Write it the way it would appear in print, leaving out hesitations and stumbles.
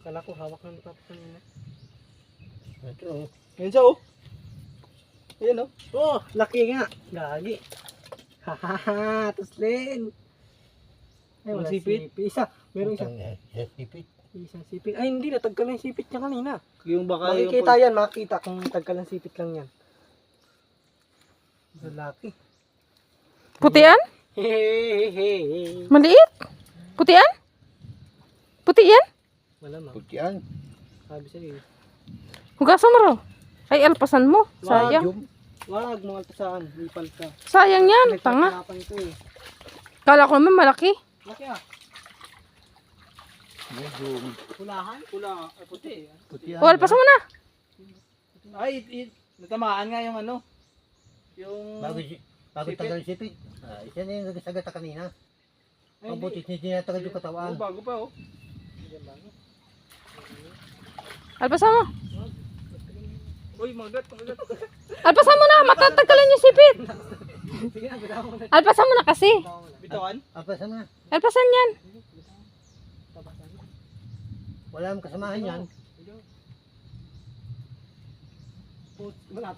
Kala ko hawak ng top kanina. Ito oh. Ayun siya oh. Ayun oh. Oh, laki nga. Gagi. Hahaha, tuslin. Ay, wala sipit. Isa. Meron isa. Sipit. Isang sipit. Ay, hindi. Natagkal na yung sipit niya kanina. Yung baka Makikita yan. Makikita kung tagkal ng sipit lang yan. Lalaki. Putian? Hehehehe. Maliit? Putian? Puti yan? Malamang. Putian. Sabi sa'yo. Hugasan mo raw. Ay, alpasan mo. Sayang. Yung Wag mo alpasan. Ipal ka. Sayang yan. Tanga. Nagpapalapan ko eh. Kala ko naman malaki. Laki ah. medyo Pulahan? Pula. Ay, puti. putian. O, alpasan mo na. Ay, natamaan nga yung ano. Yung Bago tagal sipit. Isa na yung nagasagata kanina. Ay, Ang butis niya tinatagad yung katawan. bago pa oh. Alpasan mo. Uy, magat. Alpasan mo na. Matatagkalan yung sipit. Sige na, bitawan mo na. Alpasan mo na kasi. Bitawan. Apa sana? Alpasan yan. Wala mong kasamahan yan. Malapit